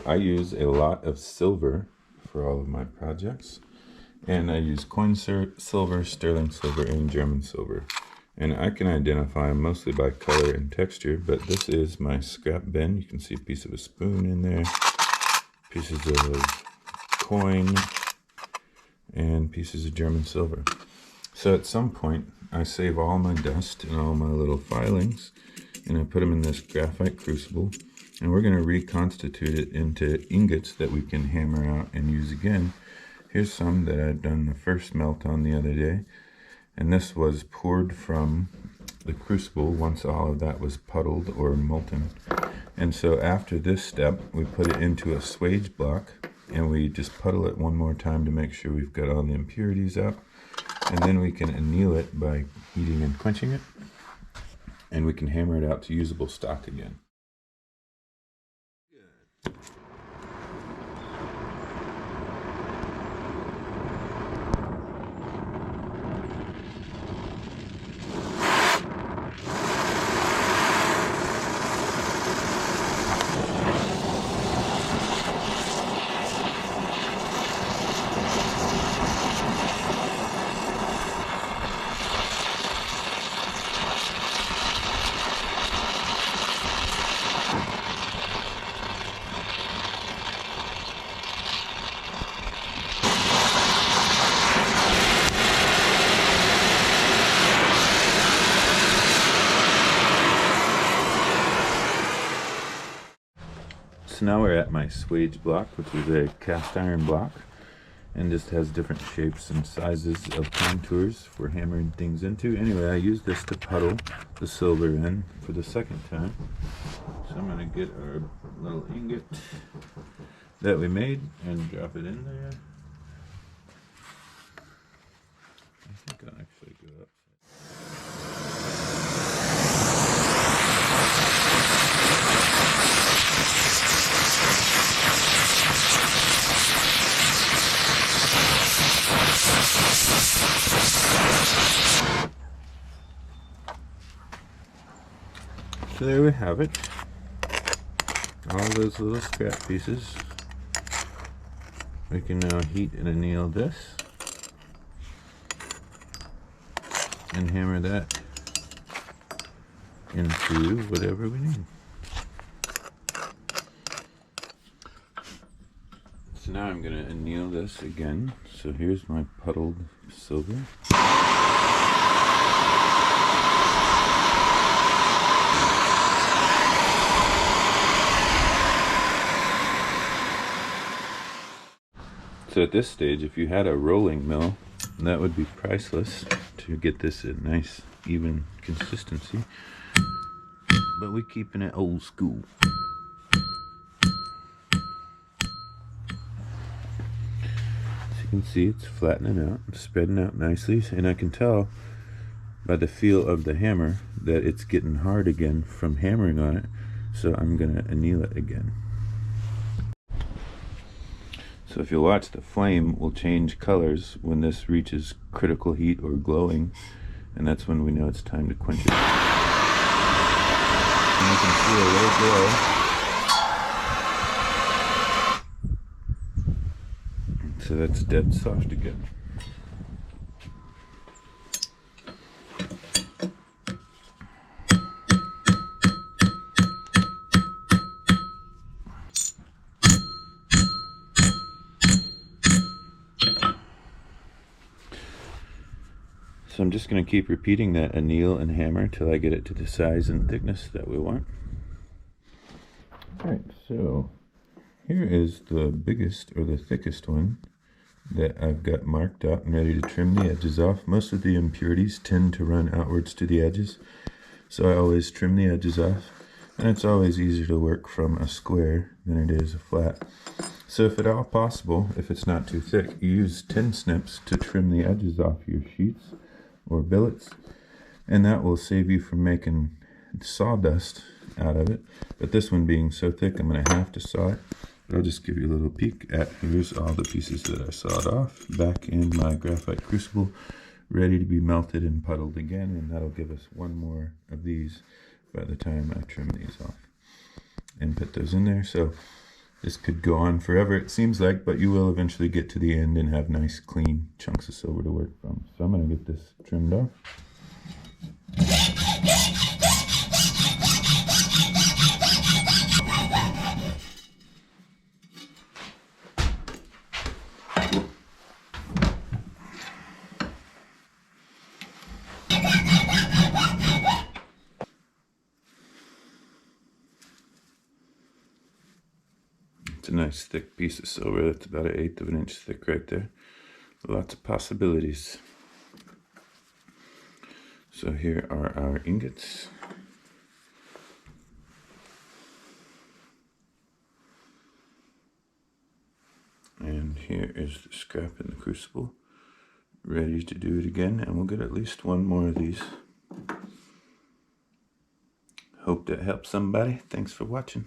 I use a lot of silver for all of my projects, and I use coin silver, sterling silver, and German silver. And I can identify them mostly by color and texture, but this is my scrap bin. You can see a piece of a spoon in there, pieces of coin, and pieces of German silver. So at some point, I save all my dust and all my little filings, and I put them in this graphite crucible, and we're going to reconstitute it into ingots that we can hammer out and use again. Here's some that I'd done the first melt on the other day, and this was poured from the crucible once all of that was puddled or molten. And so after this step, we put it into a swage block, and we just puddle it one more time to make sure we've got all the impurities out. And then we can anneal it by heating and quenching it, and we can hammer it out to usable stock again. Good. So now we're at my swage block, which is a cast iron block, and just has different shapes and sizes of contours for hammering things into. Anyway, I use this to puddle the silver in for the second time. So I'm going to get our little ingot that we made and drop it in there. I think I'll actually go up. So there we have it, all those little scrap pieces. We can now heat and anneal this and hammer that into whatever we need. So now I'm going to anneal this again. So here's my puddled silver. So at this stage, if you had a rolling mill, that would be priceless to get this a nice, even consistency. But we're keeping it old school. As you can see, it's flattening out, spreading out nicely, and I can tell by the feel of the hammer that it's getting hard again from hammering on it. So I'm going to anneal it again. So if you watch, the flame will change colors when this reaches critical heat or glowing, and that's when we know it's time to quench it. And you can see a low glow. So that's dead soft again. So I'm just going to keep repeating that anneal and hammer till I get it to the size and thickness that we want. Alright, so here is the biggest or the thickest one that I've got marked out and ready to trim the edges off. Most of the impurities tend to run outwards to the edges, so I always trim the edges off, and it's always easier to work from a square than it is a flat. So if at all possible, if it's not too thick, you use tin snips to trim the edges off your sheets or billets, and that will save you from making sawdust out of it. But this one being so thick, I'm going to have to saw it. But I'll just give you a little peek at, here's all the pieces that I sawed off back in my graphite crucible, ready to be melted and puddled again, and that'll give us one more of these by the time I trim these off and put those in there. So This could go on forever, it seems like, but you will eventually get to the end and have nice, clean chunks of silver to work from. So I'm going to get this trimmed off. It's a nice thick piece of silver. That's about 1/8 of an inch thick right there. Lots of possibilities. So here are our ingots. And here is the scrap in the crucible, ready to do it again, and we'll get at least one more of these. Hope that helps somebody. Thanks for watching.